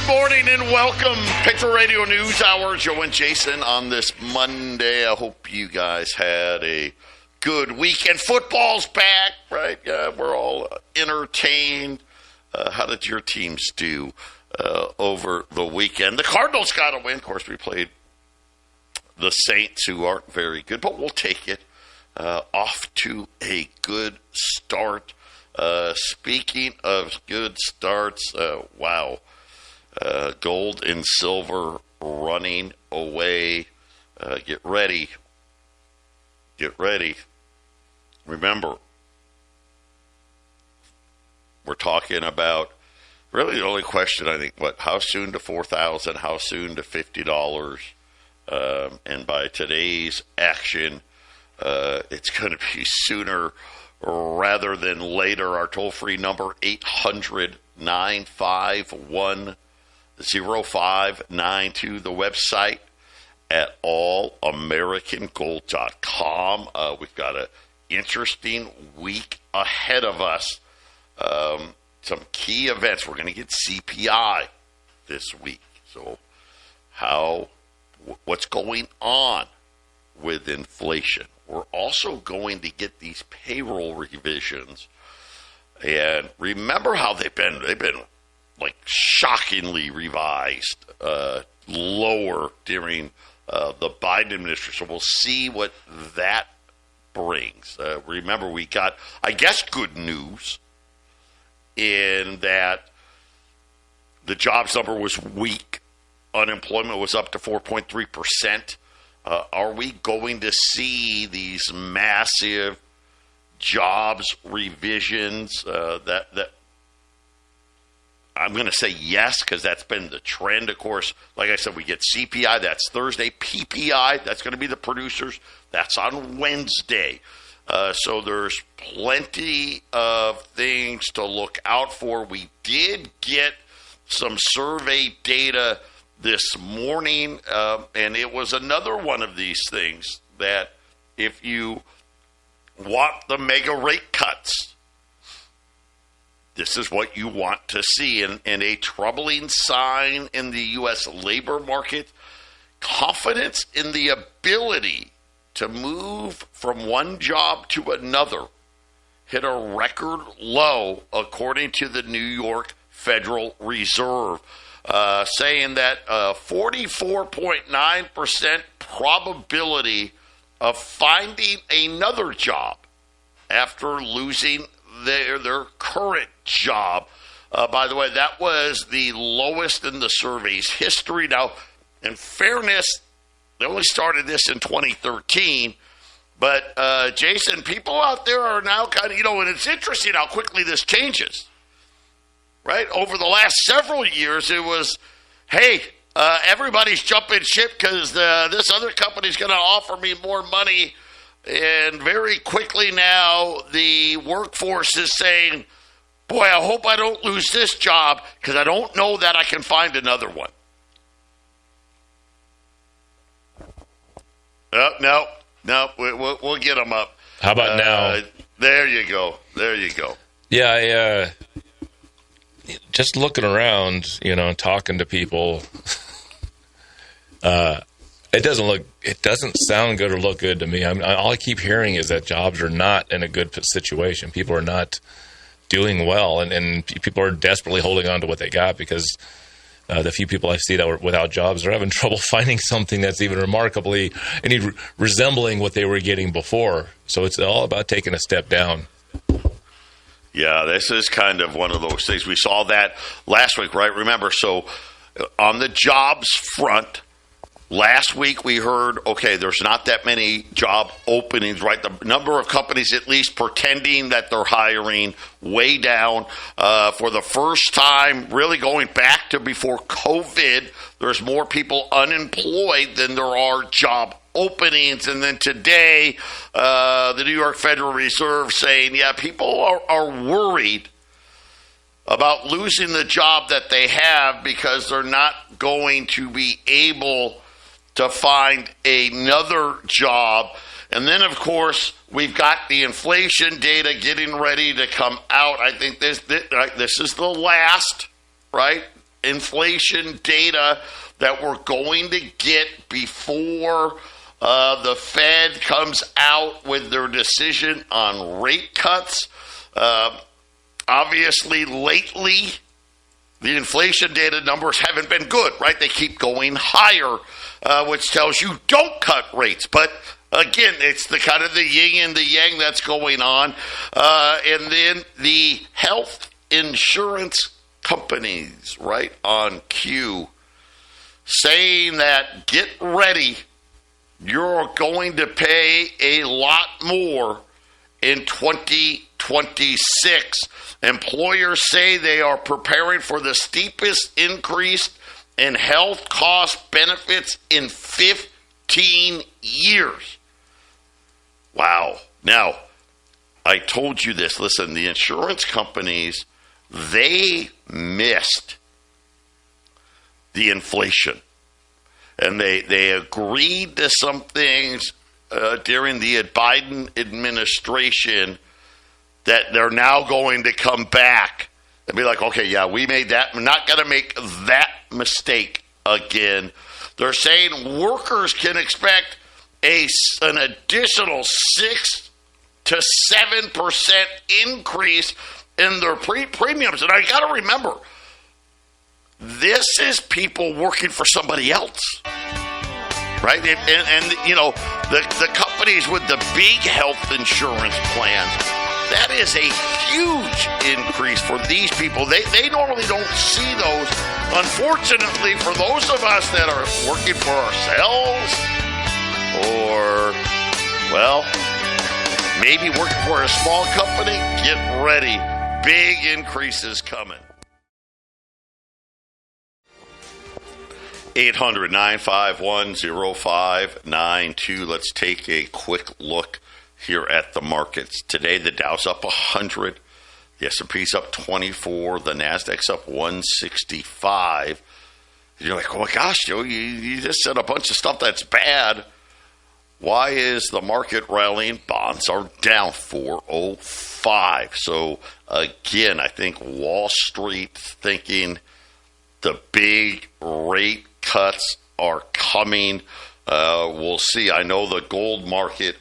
morning and welcome. Patriot Radio News Hour. Joe and Jason on this Monday. I hope you guys had a good weekend. Football's back, right? Yeah, we're all entertained. How did your teams do over the weekend? The Cardinals got a win. Of course, we played the Saints, who aren't very good, but we'll take it. Off to a good start. Speaking of good starts, wow. Gold and silver running away. Get ready. Get ready. Remember, we're talking about really the only question, I think, how soon to $4,000, how soon to $50? And by today's action, it's going to be sooner rather than later. Our toll-free number, 800-951-0592. The website at allamericangold.com. We've got an interesting week ahead of us. Some key events. We're going to get CPI this week. So what's going on with inflation? We're also going to get these payroll revisions. And remember how they've been like shockingly revised lower during the Biden administration. So we'll see what that brings. Remember, we got, I guess, good news in that the jobs number was weak. Unemployment was up to 4.3%. Are we going to see these massive jobs revisions that I'm going to say yes, because that's been the trend. Of course, like I said, we get CPI. That's Thursday. PPI, that's going to be the producers. That's on Wednesday. So there's plenty of things to look out for. We did get some survey data this morning, and it was another one of these things that if you want the mega rate cuts, this is what you want to see. And a troubling sign in the U.S. labor market, confidence in the ability to move from one job to another hit a record low, according to the New York Federal Reserve, saying that 44.9% probability of finding another job after losing their current job. By the way, that was the lowest in the survey's history. Now, in fairness, they only started this in 2013. But, Jason, people out there are now kind of, and it's interesting how quickly this changes. Right? Over the last several years, it was, hey, everybody's jumping ship because this other company's going to offer me more money. And very quickly now, the workforce is saying, boy, I hope I don't lose this job because I don't know that I can find another one. No, we'll get them up. How about now? There you go. Yeah, just looking around, talking to people, it doesn't sound good or look good to me. All I keep hearing is that jobs are not in a good situation. People are not doing well, and people are desperately holding on to what they got because the few people I see that were without jobs are having trouble finding something that's even remotely resembling what they were getting before. So it's all about taking a step down. Yeah, this is kind of one of those things. We saw that last week, right? Remember, so on the jobs front, last week we heard, okay, there's not that many job openings, right? The number of companies at least pretending that they're hiring way down. For the first time, really going back to before COVID, there's more people unemployed than there are job openings. And then today, the New York Federal Reserve saying, yeah, people are worried about losing the job that they have because they're not going to be able to find another job. And then, of course, we've got the inflation data getting ready to come out. I think this is the last, right? inflation data that we're going to get before the Fed comes out with their decision on rate cuts. Obviously, lately, the inflation data numbers haven't been good, right? They keep going higher, which tells you don't cut rates. But again, it's the kind of the yin and the yang that's going on. And then the health insurance companies, right, on cue, saying that get ready, you're going to pay a lot more in 2026. Employers say they are preparing for the steepest increase in health cost benefits in 15 years. Wow. Now, I told you this. Listen, the insurance companies, they missed the inflation. And they agreed to some things during the Biden administration that they're now going to come back and be like, okay, yeah, we made that. We're not going to make that mistake again. They're saying workers can expect an additional 6 to 7% increase in their premiums. And I got to remember, this is people working for somebody else, right? And you know, the companies with the big health insurance plans, that is a huge increase for these people. They normally don't see those. Unfortunately, for those of us that are working for ourselves or, well, maybe working for a small company, get ready. Big increases coming. 800-951-0592. Let's take a quick look here at the markets. Today, the Dow's up 100. The S&P's up 24. The Nasdaq's up 165. You're like, oh my gosh, Joe, you just said a bunch of stuff that's bad. Why is the market rallying? Bonds are down 405. So, again, I think Wall Street thinking the big rate cuts are coming. We'll see. I know the gold market,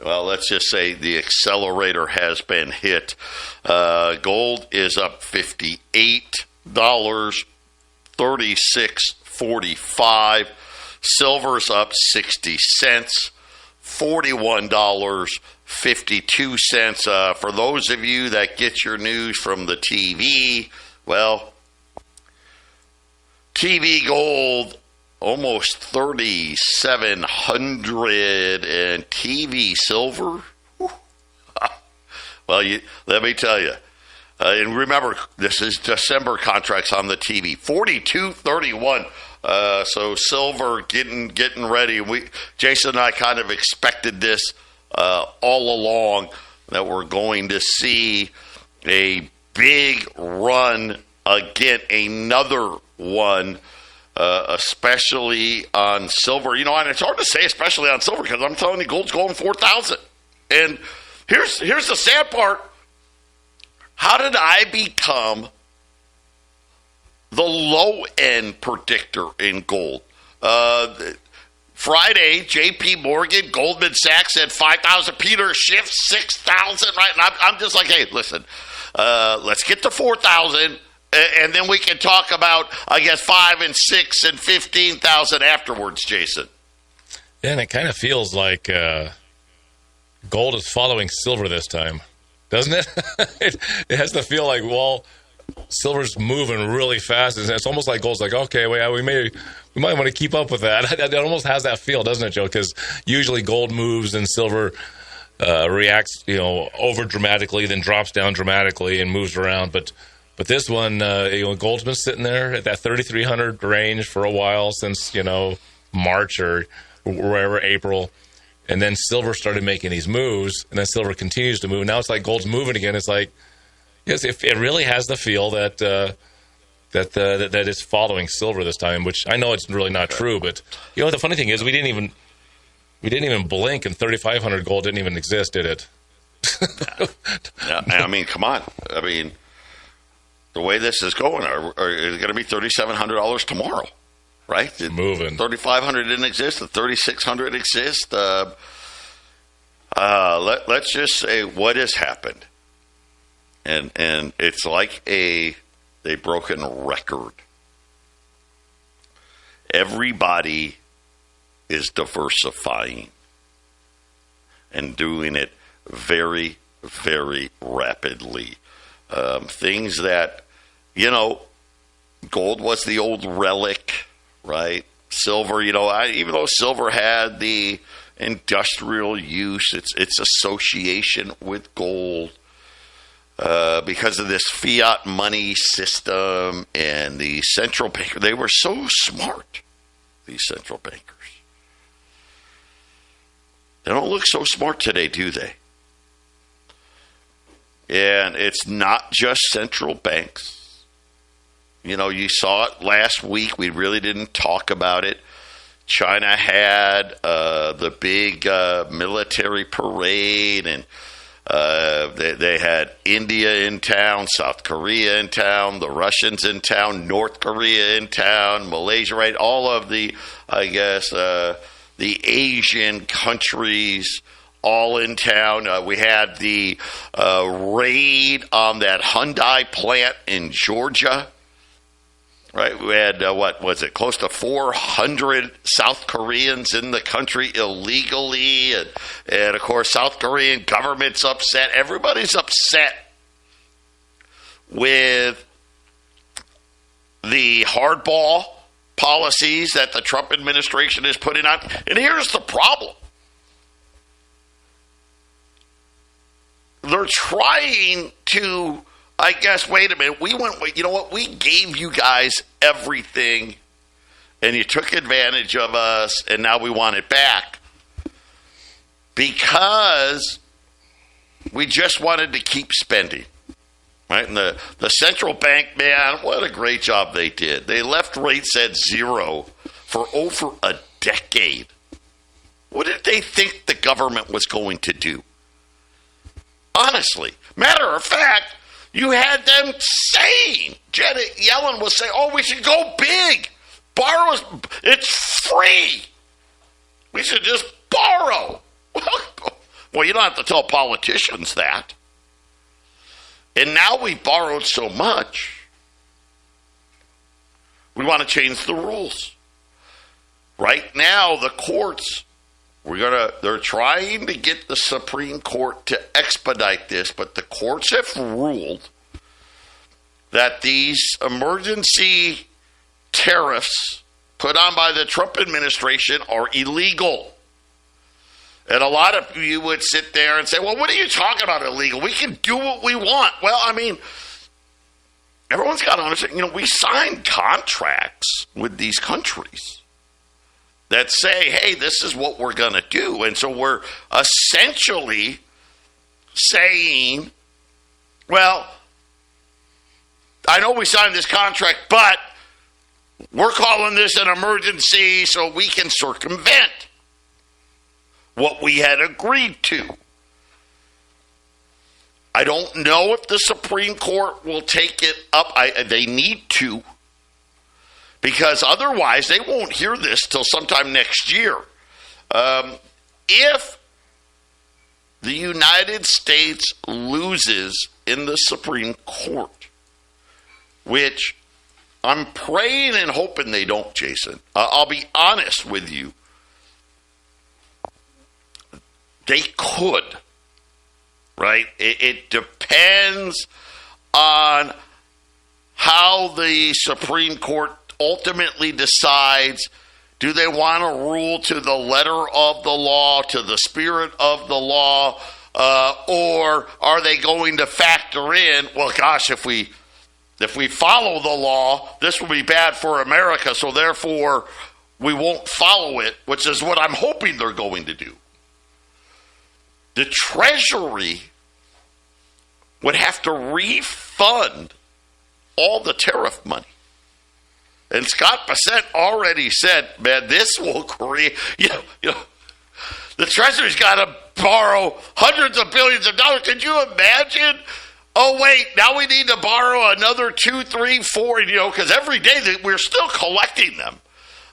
well, let's just say the accelerator has been hit. Gold is up $58, 36.45. Silver's up 60 cents, $41.52. For those of you that get your news from the TV, well, TV gold almost 3,700, and TV silver, well, let me tell you. And remember, this is December contracts on the TV, 42.31. So silver getting ready. Jason and I kind of expected this all along, that we're going to see a big run again, another one, especially on silver. You know, and it's hard to say especially on silver because I'm telling you, gold's going 4,000. And here's the sad part. How did I become the low-end predictor in gold? Friday, J.P. Morgan, Goldman Sachs said 5,000. Peter Schiff, 6,000, right? And I'm just like, hey, listen, let's get to 4,000, and then we can talk about, I guess, 5 and 6 and 15,000 afterwards, Jason. Yeah, and it kind of feels like gold is following silver this time, doesn't it? It has to feel like, well, silver's moving really fast. It's almost like gold's like, okay, we might want to keep up with that. It almost has that feel, doesn't it, Joe? Because usually gold moves and silver reacts, over dramatically, then drops down dramatically and moves around. But this one, gold's been sitting there at that 3,300 range for a while since March or wherever, April. And then silver started making these moves, and then silver continues to move. Now it's like gold's moving again. It's like, yes, it really has the feel that that is following silver this time, which I know it's really not true. But the funny thing is, we didn't even blink, and 3,500 gold didn't even exist, did it? Yeah, I mean, come on. I mean, the way this is going, is going to be $3,700 tomorrow, right? Moving. 3,500 didn't exist. The 3,600 exists. Let's just say what has happened, and it's like a broken record. Everybody is diversifying and doing it very, very rapidly. Things that, gold was the old relic, right? Silver, even though silver had the industrial use, its association with gold, because of this fiat money system and the central banker, they were so smart, these central bankers. They don't look so smart today, do they? And it's not just central banks. You saw it last week. We really didn't talk about it. China had the big military parade, and they had India in town, South Korea in town, the Russians in town, North Korea in town, Malaysia, right? All of the, the Asian countries all in town. We had the raid on that Hyundai plant in Georgia. Right, we had, close to 400 South Koreans in the country illegally. And of course, South Korean government's upset. Everybody's upset with the hardball policies that the Trump administration is putting on. And here's the problem. They're trying to, wait a minute, we gave you guys everything, and you took advantage of us, and now we want it back. Because we just wanted to keep spending. Right? And the central bank, man, what a great job they did. They left rates at zero for over a decade. What did they think the government was going to do? Honestly. Matter of fact, you had them saying, Janet Yellen was saying, we should go big. Borrow, it's free. We should just borrow. Well, you don't have to tell politicians that. And now we've borrowed so much, we want to change the rules. Right now, the courts, they're trying to get the Supreme Court to expedite this, but the courts have ruled that these emergency tariffs put on by the Trump administration are illegal. And a lot of you would sit there and say, well, what are you talking about illegal? We can do what we want. Well, everyone's got to understand, we signed contracts with these countries that say, hey, this is what we're going to do. And so we're essentially saying, well, I know we signed this contract, but we're calling this an emergency so we can circumvent what we had agreed to. I don't know if the Supreme Court will take it up. They need to, because otherwise they won't hear this till sometime next year. If the United States loses in the Supreme Court, which I'm praying and hoping they don't, Jason. I'll be honest with you. They could, right? It depends on how the Supreme Court ultimately decides. Do they want to rule to the letter of the law, to the spirit of the law, or are they going to factor in, well, gosh, if we follow the law, this will be bad for America, so therefore we won't follow it, which is what I'm hoping they're going to do. The Treasury would have to refund all the tariff money. And Scott Bessent already said, man, this will create, the Treasury's got to borrow hundreds of billions of dollars. Could you imagine oh, wait, now we need to borrow another 2, 3, 4, because every day we're still collecting them.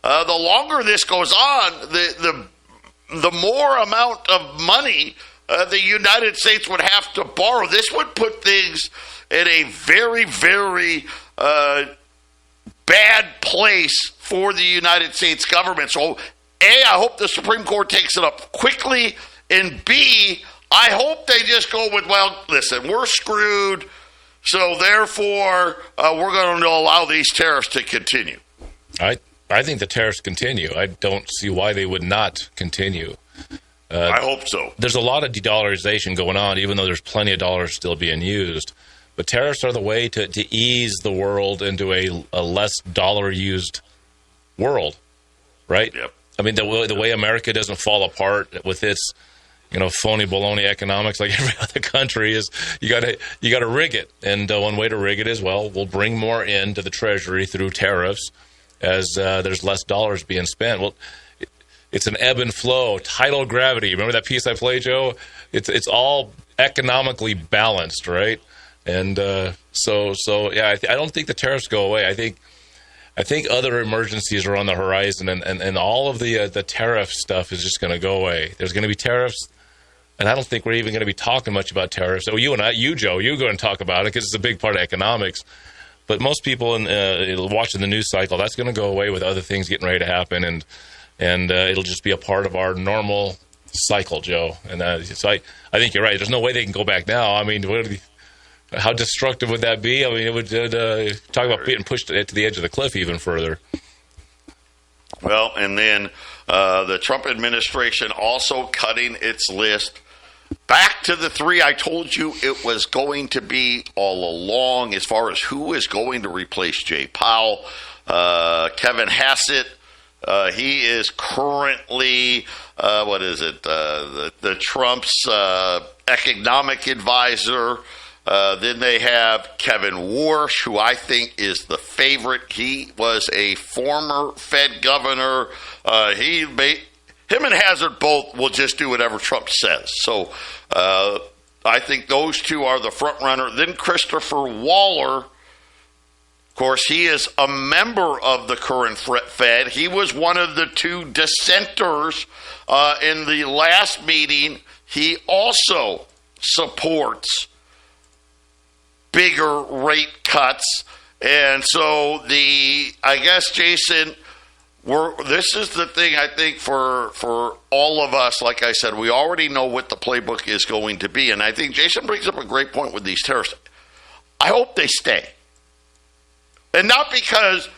The longer this goes on, the more amount of money the United States would have to borrow. This would put things in a very, very bad place for the United States government. So, A, I hope the Supreme Court takes it up quickly, and B, I hope they just go with, well, listen, we're screwed, so therefore we're going to allow these tariffs to continue. I think the tariffs continue. I don't see why they would not continue. I hope so. There's a lot of de-dollarization going on, even though there's plenty of dollars still being used. But tariffs are the way to ease the world into a less dollar-used world, right? Yep. I mean, the way America doesn't fall apart with its phony baloney economics like every other country is you gotta rig it. And one way to rig it is, well, we'll bring more into the Treasury through tariffs as there's less dollars being spent. Well, it's an ebb and flow, tidal gravity. Remember that piece I played, Joe? It's all economically balanced, right? And so yeah, I don't think the tariffs go away. I think other emergencies are on the horizon, and all of the tariff stuff is just going to go away. There's going to be tariffs, and I don't think we're even going to be talking much about tariffs. So you, Joe, you're going to talk about it because it's a big part of economics. But most people watching the news cycle, that's going to go away with other things getting ready to happen, and it'll just be a part of our normal cycle, Joe. And so I think you're right. There's no way they can go back now. I mean, how destructive would that be? I mean, it would talk about being pushed to the edge of the cliff even further. Well, and then the Trump administration also cutting its list back to the 3 I told you it was going to be all along as far as who is going to replace Jay Powell. Kevin Hassett, he is currently, the Trump's economic advisor. Then they have Kevin Warsh, who I think is the favorite. He was a former Fed governor. Him and Hazard both will just do whatever Trump says. So I think those two are the front runner. Then Christopher Waller, of course, he is a member of the current Fed. He was one of the 2 dissenters in the last meeting. He also supports bigger rate cuts. And so I guess, Jason, this is the thing I think for all of us. Like I said, we already know what the playbook is going to be. And I think Jason brings up a great point with these tariffs. I hope they stay. And only because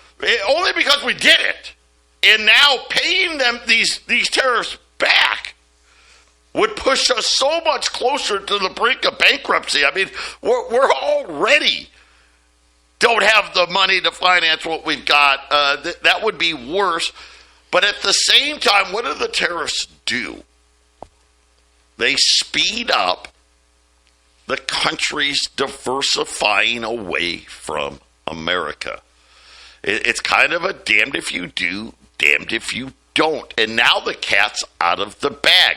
we did it. And now paying them these tariffs back would push us so much closer to the brink of bankruptcy. I mean, we're already don't have the money to finance what we've got. That would be worse. But at the same time, what do the tariffs do? They speed up the country's diversifying away from America. It's kind of a damned if you do, damned if you don't. And now the cat's out of the bag.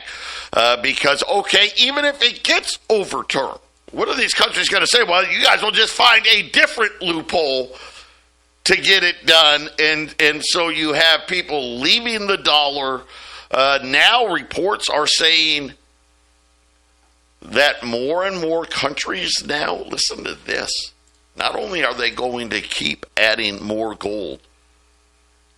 Because, okay, even if it gets overturned, what are these countries going to say? Well, you guys will just find a different loophole to get it done. And so you have people leaving the dollar. Now reports are saying that more and more countries now, listen to this, not only are they going to keep adding more gold,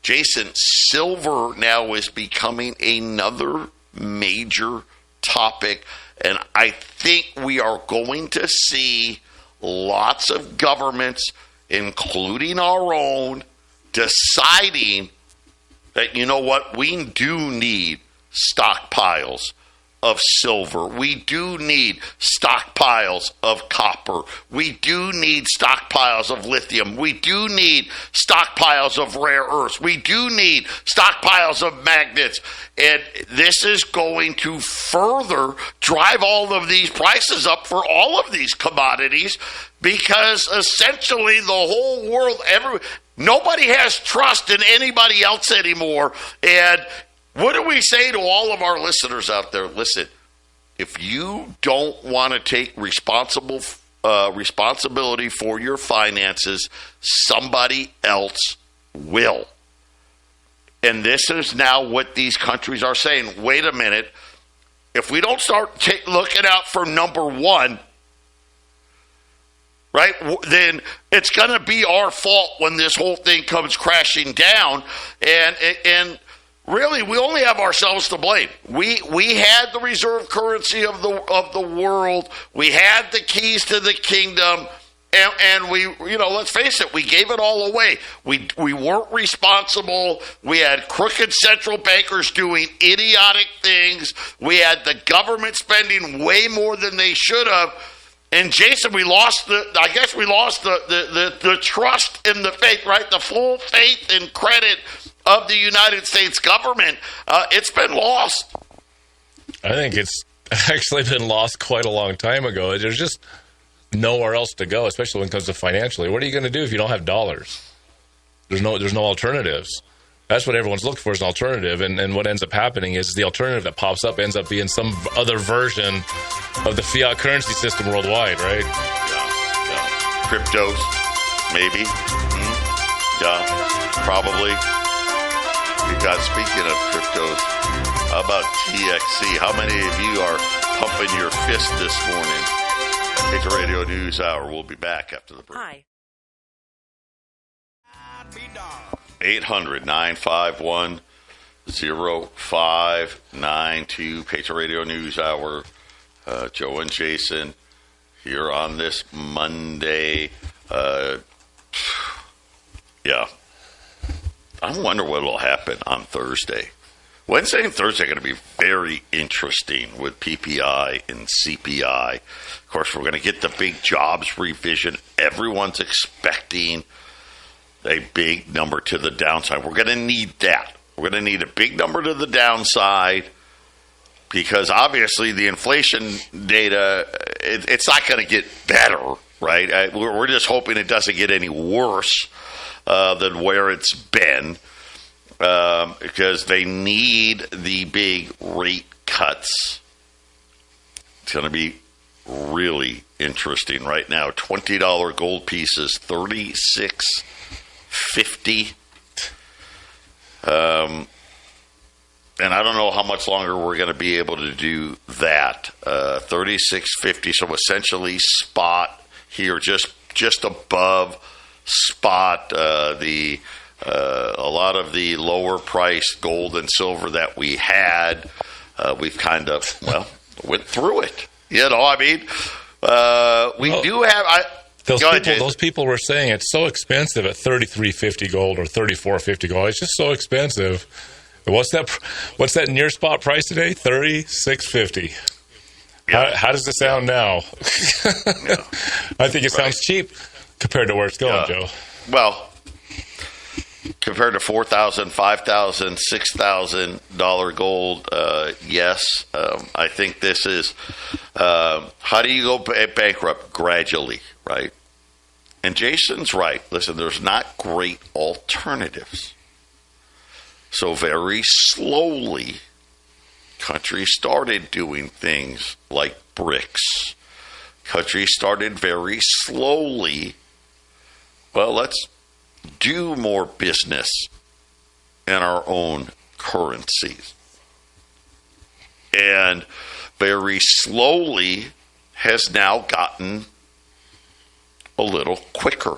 Jason, silver now is becoming another major topic, and I think we are going to see lots of governments, including our own, deciding that, you know what, we do need stockpiles of silver. We do need stockpiles of copper. We do need stockpiles of lithium. We do need stockpiles of rare earths. We do need stockpiles of magnets. And this is going to further drive all of these prices up for all of these commodities, because essentially the whole world, nobody has trust in anybody else anymore. And what do we say to all of our listeners out there? Listen, if you don't want to take responsible responsibility for your finances, somebody else will. And this is now what these countries are saying. Wait a minute. If we don't start looking out for number one, right, then it's going to be our fault when this whole thing comes crashing down. And really, we only have ourselves to blame. We had the reserve currency of the world. We had the keys to the kingdom. And we, let's face it, we gave it all away. We weren't responsible. We had crooked central bankers doing idiotic things. We had the government spending way more than they should have. And Jason, we lost the trust in the faith, right? The full faith and credit of the United States government. It's been lost. I think it's actually been lost quite a long time ago. There's just nowhere else to go, especially when it comes to financially. What are you going to do if you don't have dollars? There's no alternatives. That's what everyone's looking for, is an alternative. And what ends up happening is the alternative that pops up ends up being some other version of the fiat currency system worldwide, right? Yeah. Cryptos, maybe. Yeah, probably. Speaking of cryptos, how about TXC? How many of you are pumping your fist this morning? Patriot Radio News Hour. We'll be back after the break. Hi. 800-951-0592. Patriot Radio News Hour. Joe and Jason here on this Monday. Yeah. I wonder what will happen on Thursday. Wednesday and Thursday are going to be very interesting with PPI and CPI. Of course, we're going to get the big jobs revision. Everyone's expecting a big number to the downside. We're going to need that. We're going to need a big number to the downside because obviously the inflation data, it's not going to get better, right? We're just hoping it doesn't get any worse than where it's been. Because they need the big rate cuts. It's going to be really interesting right now. $20 gold pieces, $36.50. And I don't know how much longer we're going to be able to do that. $36.50. So essentially, spot here, just above spot. A lot of the lower priced gold and silver that we had, we've kind of, went through it. We do have... Those people were saying it's so expensive at $33.50 gold or $34.50 gold. It's just so expensive. What's that near spot price today? $36.50. Yeah. How does it sound now? I think it sounds cheap compared to where it's going, Joe. Well, compared to $4,000, $5,000, $6,000 gold, yes. I think this is how do you go bankrupt? Gradually, right? And Jason's right. Listen, there's not great alternatives. So very slowly, countries started doing things like BRICS. Countries started very slowly, let's do more business in our own currencies. And very slowly has now gotten a little quicker.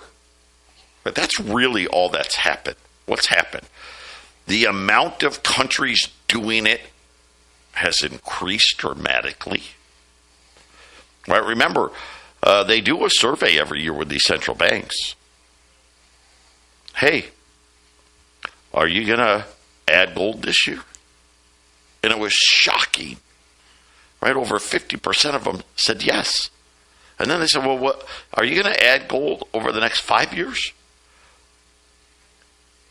But that's really all that's happened. What's happened? The amount of countries doing it has increased dramatically. Right? Remember, they do a survey every year with these central banks. Hey, are you going to add gold this year? And it was shocking. Right? Over 50% of them said yes. And then they said, well, what are you going to add gold over the next 5 years?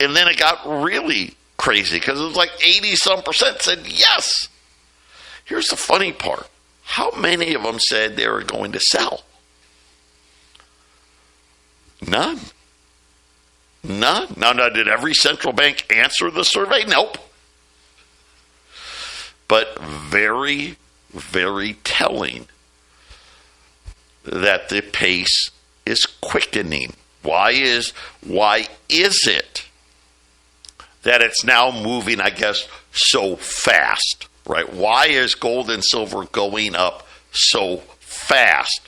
And then it got really crazy because it was like 80-some% said yes. Here's the funny part. How many of them said they were going to sell? None. Now, did every central bank answer the survey? Nope. But very, very telling. that the pace is quickening? Why is it that it's now moving, I guess, so fast, right? Why is gold and silver going up so fast?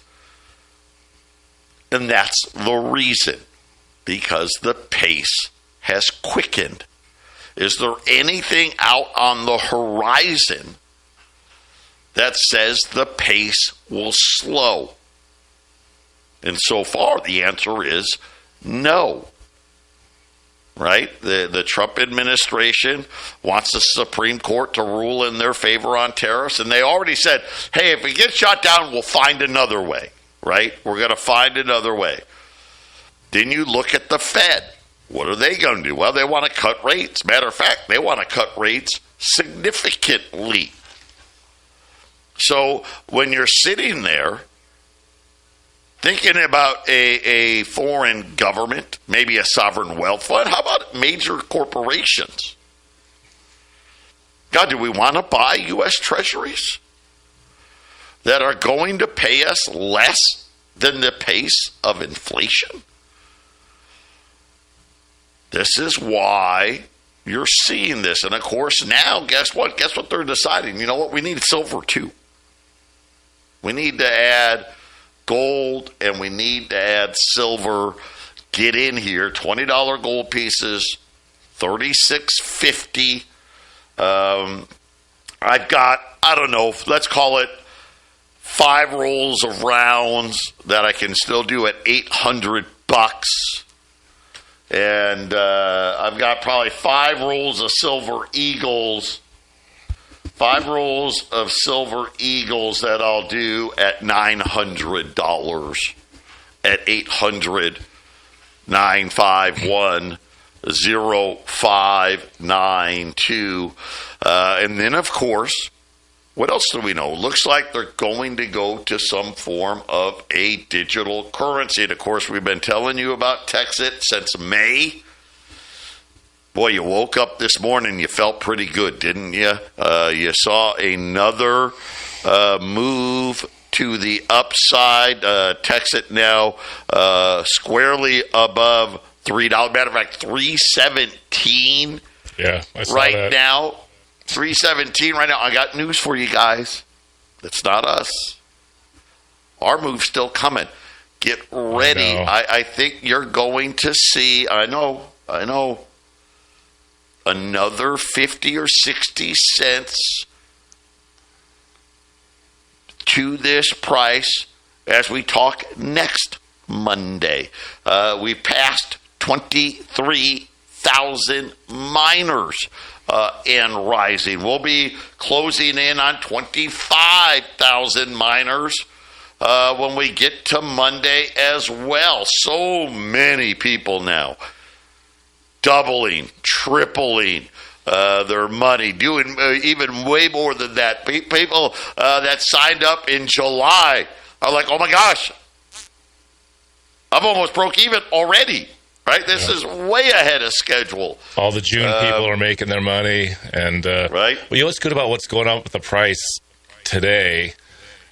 And that's the reason, because the pace has quickened. Is there anything out on the horizon that says the pace will slow? And so far, the answer is no. Right? The Trump administration wants the Supreme Court to rule in their favor on tariffs, and they already said, hey, if it gets shot down, we'll find another way. Right? We're going to find another way. Then you look at the Fed. What are they going to do? Well, they want to cut rates. Matter of fact, they want to cut rates significantly. So when you're sitting there thinking about a foreign government, maybe a sovereign wealth fund, how about major corporations? God, do we want to buy U.S. Treasuries that are going to pay us less than the pace of inflation? This is why you're seeing this. And of course, now, guess what? Guess what they're deciding? You know what? We need silver too. We need to add gold and we need to add silver. Get in here. $20 gold pieces, $36.50. I've got, I don't know, let's call it 5 rolls of rounds that I can still do at $800. And I've got probably 5 rolls of silver eagles. 5 rolls of silver eagles that I'll do at $900 at 800-951-0592. And then, of course, what else do we know? Looks like they're going to go to some form of a digital currency. And, of course, we've been telling you about Texit since May. Boy, you woke up this morning, you felt pretty good, didn't you? You saw another move to the upside. Texit now squarely above $3. Matter of fact, $3.17. Yeah, I saw right that. now. $3.17 right now. I got news for you guys. It's not us. Our move's still coming. Get ready. I think you're going to see, I know, another 50 or 60 cents to this price as we talk next Monday. We passed 23,000 miners and rising. We'll be closing in on 25,000 miners when we get to Monday as well. So many people now doubling, tripling their money, doing even way more than that. People that signed up in July are like, oh my gosh, I've almost broke even already. Right? This is way ahead of schedule. All the June people are making their money. And right? Well, you know what's good about what's going on with the price today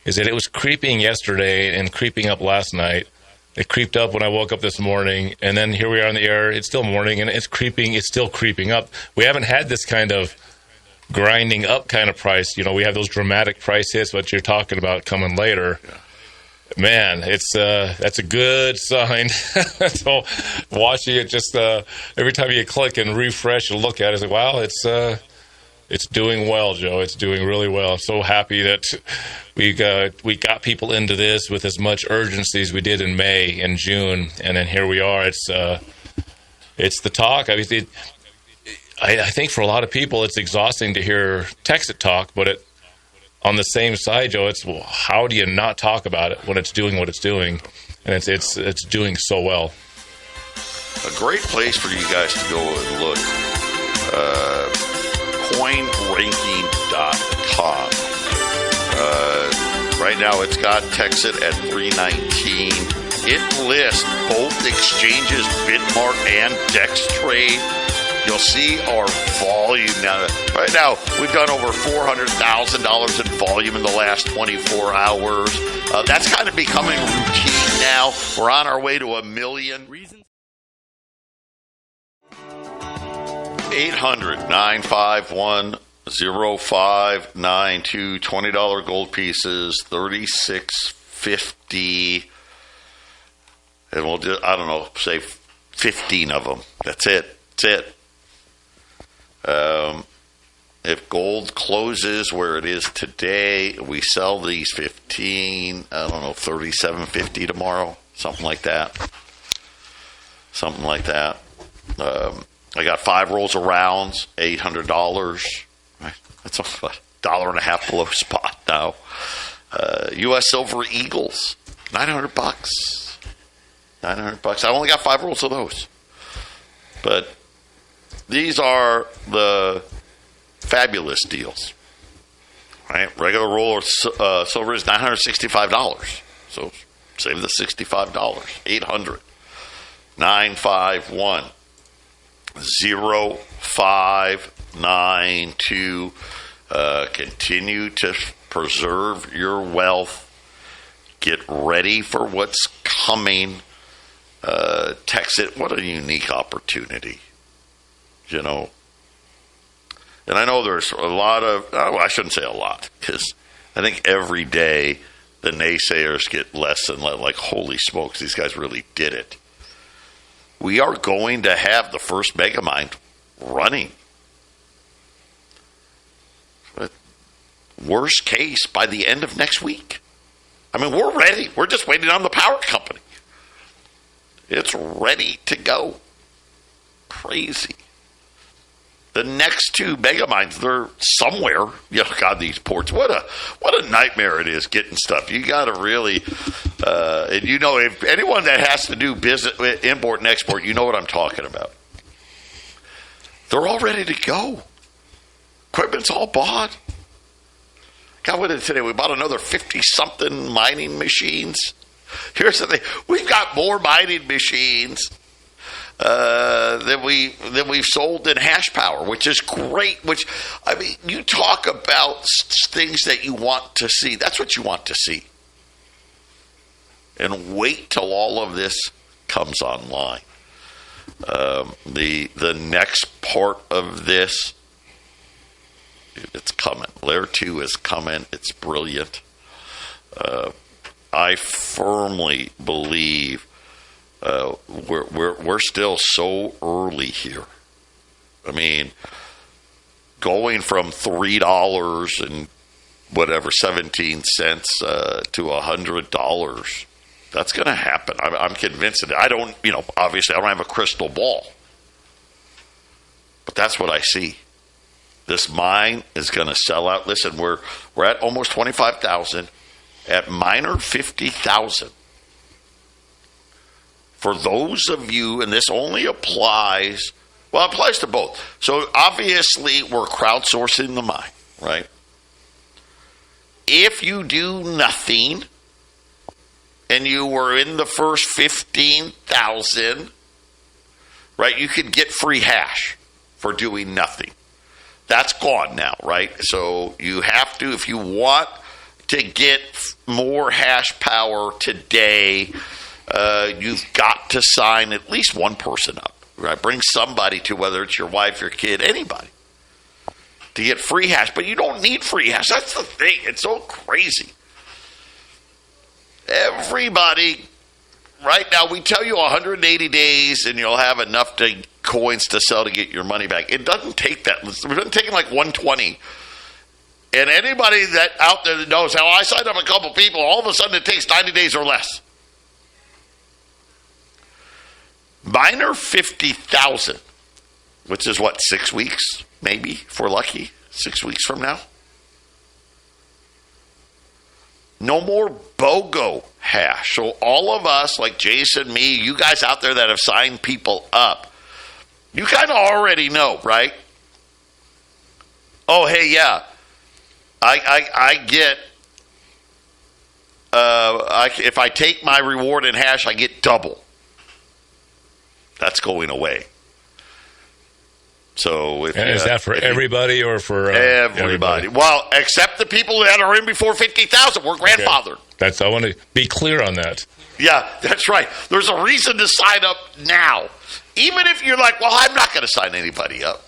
is that it was creeping yesterday and creeping up last night. It creeped up when I woke up this morning, and then here we are in the air. It's still morning, and it's creeping. It's still creeping up. We haven't had this kind of grinding up kind of price. You know, we have those dramatic price hits, what you're talking about coming later. Yeah. Man, it's that's a good sign. So watching it just every time you click and refresh and look at it, it's like, wow, it's doing well, Joe. It's doing really well. I'm so happy that we got people into this with as much urgency as we did in May and June, and then here we are. It's the talk. I mean, I think for a lot of people, it's exhausting to hear Texit talk, but on the same side, Joe, it's how do you not talk about it when it's doing what it's doing, and it's doing so well. A great place for you guys to go and look. Coinranking.com. Right now, it's got Texit at 319. It lists both exchanges, Bitmark and DexTrade, You'll see our volume now. Right now, we've done over $400,000 in volume in the last 24 hours. That's kind of becoming routine now. We're on our way to 1 million. 800-951-0592. $20 gold pieces, $36.50. And we'll just, I don't know, say 15 of them. That's it. If gold closes where it is today, we sell these 15, I don't know, $37.50 tomorrow, something like that. I got 5 rolls of rounds, $800. Right? That's a $1.50 below spot now. U.S. Silver Eagles, $900. $900. I only got 5 rolls of those. But these are the fabulous deals. Right? Regular roll of silver is $965. So save the $65. 800-951-0592. Continue to preserve your wealth. Get ready for what's coming. Text it. What a unique opportunity. You know. And I know there's a lot of, I shouldn't say a lot, because I think every day the naysayers get less and less, like, holy smokes, these guys really did it. We are going to have the first megamind running. But worst case, by the end of next week. I mean, we're ready. We're just waiting on the power company. It's ready to go. Crazy. The next 2 megamines, they're somewhere. You know, God, these ports. What a nightmare it is getting stuff. You got to really, and you know, if anyone that has to do business, import and export, you know what I'm talking about. They're all ready to go. Equipment's all bought. God, what is it today? We bought another 50-something mining machines. Here's the thing. We've got more mining machines than we've sold in hash power, which is great. Which, I mean, you talk about things that you want to see. That's what you want to see. And wait till all of this comes online. The next part of this, it's coming. Layer 2 is coming. It's brilliant. I firmly believe we're still so early here. I mean, going from $3 and whatever 17 cents to $100, that's going to happen. I'm convinced of it. I don't, obviously I don't have a crystal ball, but that's what I see. This mine is going to sell out. Listen, we're at almost 25,000. At miner 50,000. For those of you, and this only applies, well, it applies to both. So obviously we're crowdsourcing the mine, right? If you do nothing and you were in the first 15,000, right, you could get free hash for doing nothing. That's gone now, right? So you have to, if you want to get more hash power today, you've got to sign at least one person up, right? Bring somebody to, whether it's your wife, your kid, anybody, to get free hash. But you don't need free hash. That's the thing. It's so crazy. Everybody, right now, we tell you 180 days and you'll have enough coins to sell to get your money back. It doesn't take that. It doesn't take like 120. And anybody that out there that knows how I signed up a couple people, all of a sudden it takes 90 days or less. Miner 50,000, which is what, 6 weeks, maybe, if we're lucky, 6 weeks from now. No more BOGO hash. So all of us, like Jason, me, you guys out there that have signed people up, you kind of already know, right? Oh, hey, yeah. I get, if I take my reward in hash, I get double. That's going away. So if is that for everybody or for everybody? Well, except the people that are in before 50,000 were grandfathered. Okay. I want to be clear on that. Yeah, that's right. There's a reason to sign up now. Even if you're like, well, I'm not going to sign anybody up.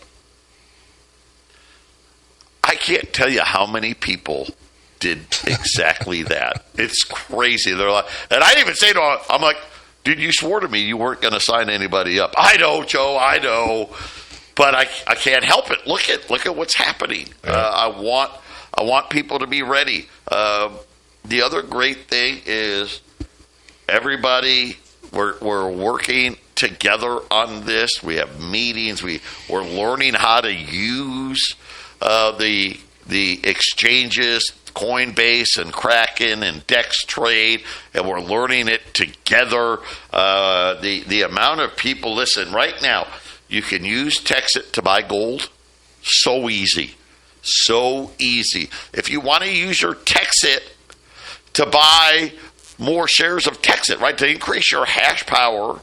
I can't tell you how many people did exactly that. It's crazy. They're like, and I didn't even say to them, I'm like, dude, you swore to me you weren't going to sign anybody up. I know, Joe, I know. But I can't help it. Look at what's happening. I want people to be ready. The other great thing is everybody we're working together on this. We have meetings. We're learning how to use the exchanges, Coinbase and Kraken and Dex Trade, and we're learning it together. The amount of people, listen, right now, you can use Texit to buy gold. So easy. So easy. If you want to use your Texit to buy more shares of Texit, right, to increase your hash power,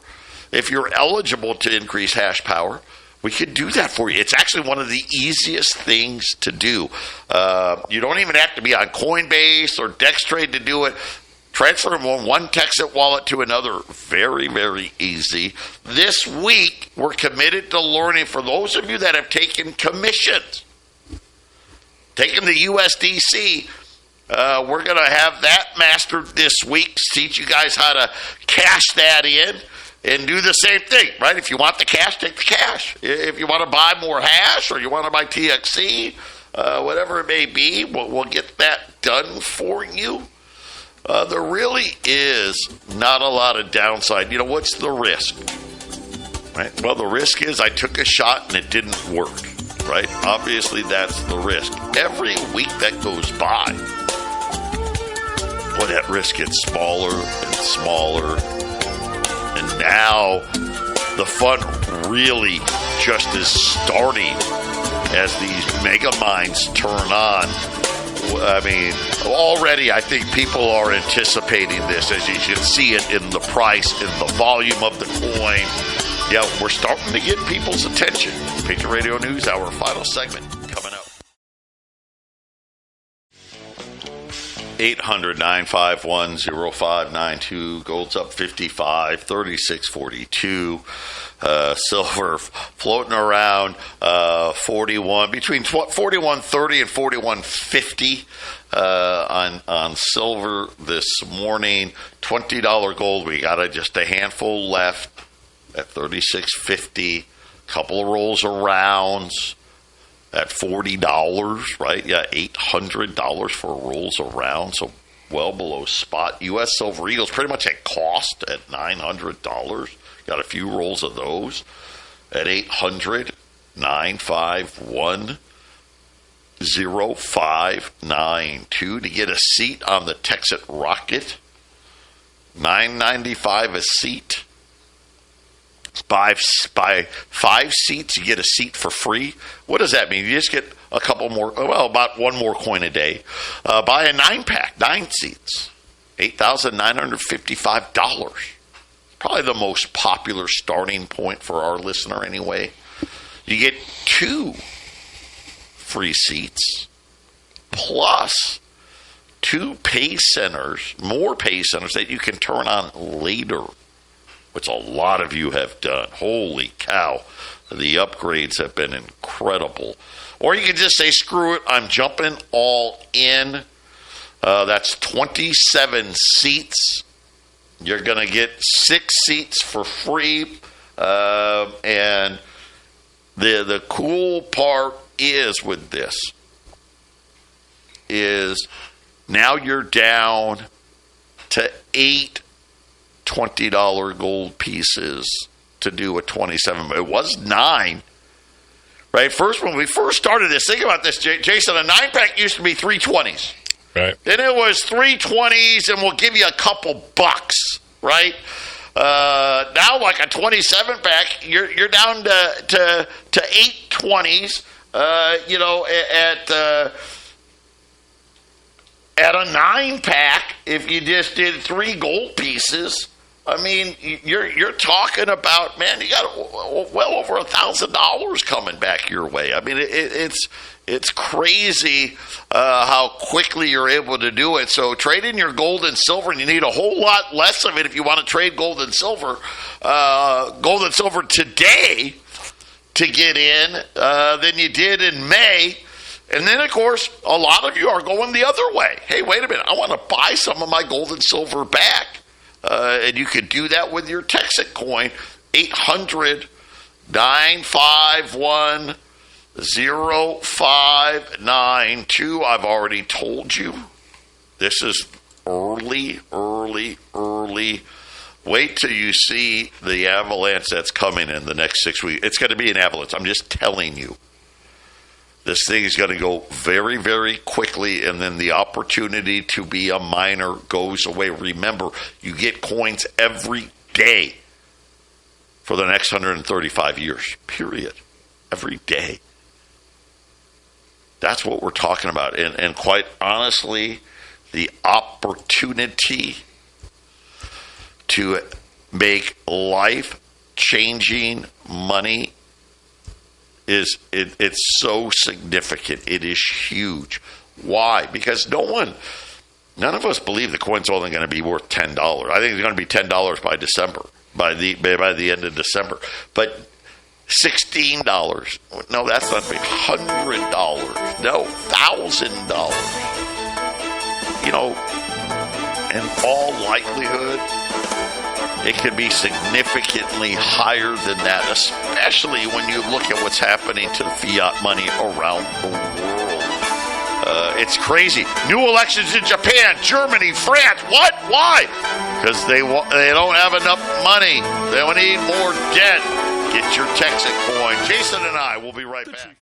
if you're eligible to increase hash power, we could do that for you. It's actually one of the easiest things to do. You don't even have to be on Coinbase or Dextrade to do it. Transfer from one Texit wallet to another. Very, very easy. This week, we're committed to learning, for those of you that have taken commissions, taken the USDC, we're going to have that mastered this week, teach you guys how to cash that in and do the same thing, right? If you want the cash, take the cash. If you want to buy more hash or you want to buy TXC, whatever it may be, we'll get that done for you. There really is not a lot of downside. You know, what's the risk? Right? Well, the risk is I took a shot and it didn't work, right? Obviously, that's the risk. Every week that goes by, well, that risk gets smaller and smaller. And now the fun really just is starting as these mega mines turn on. I mean, already I think people are anticipating this, as you should see it in the price, in the volume of the coin. Yeah, we're starting to get people's attention. Patriot Radio News Hour, final segment coming up. 800-951-0592. Gold's up 55, 36.42. Silver floating around 41, between 41.30 and 41.50 on silver this morning. $20 gold, we got just a handful left at 36.50. Couple of rolls of rounds at $40, right? Yeah, $800 for rolls of rounds, so well below spot. U.S. Silver Eagles pretty much at cost at $900. Got a few rolls of those at 800-951-0592 to get a seat on the Texit Rocket. $9.95 a seat. Buy 5 seats, you get a seat for free. What does that mean? You just get a couple more, well, about one more coin a day. Buy a 9-pack, 9 seats, $8,955. Probably the most popular starting point for our listener anyway. You get 2 free seats plus 2 pay centers, more pay centers that you can turn on later, which a lot of you have done. Holy cow. The upgrades have been incredible. Or you can just say, screw it, I'm jumping all in. That's 27 seats. You're going to get 6 seats for free. And the cool part is with this is now you're down to 8 $20 gold pieces to do a 27. It was 9. Right? First, when we first started this, think about this, Jason, a 9-pack used to be 320s. Right. Then it was 320s, and we'll give you a couple bucks, right? Now, like a 27-pack, you're down to 820s. At a 9-pack, if you just did 3 gold pieces, I mean, you're talking about, man, you got well over $1,000 coming back your way. I mean, it's crazy how quickly you're able to do it. So trade in your gold and silver, and you need a whole lot less of it if you want to trade gold and silver. Gold and silver today to get in than you did in May. And then, of course, a lot of you are going the other way. Hey, wait a minute. I want to buy some of my gold and silver back. And you can do that with your Texas coin, 800-951-0592. I've already told you. This is early. Wait till you see the avalanche that's coming in the next 6 weeks. It's going to be an avalanche. I'm just telling you. This thing is going to go very, very quickly, and then the opportunity to be a miner goes away. Remember, you get coins every day for the next 135 years, period. Every day. That's what we're talking about. And quite honestly, the opportunity to make life-changing money it's so significant. It is huge. Why? Because none of us believe the coin's only going to be worth $10. I think it's going to be $10 by December, by the end of December. But $16, no, that's not big. $100, no, $1,000. You know, in all likelihood, it could be significantly higher than that, especially when you look at what's happening to the fiat money around the world. It's crazy. New elections in Japan, Germany, France. What? Why? Because they don't have enough money. They need more debt. Get your Texas coin. Jason and I will be right back.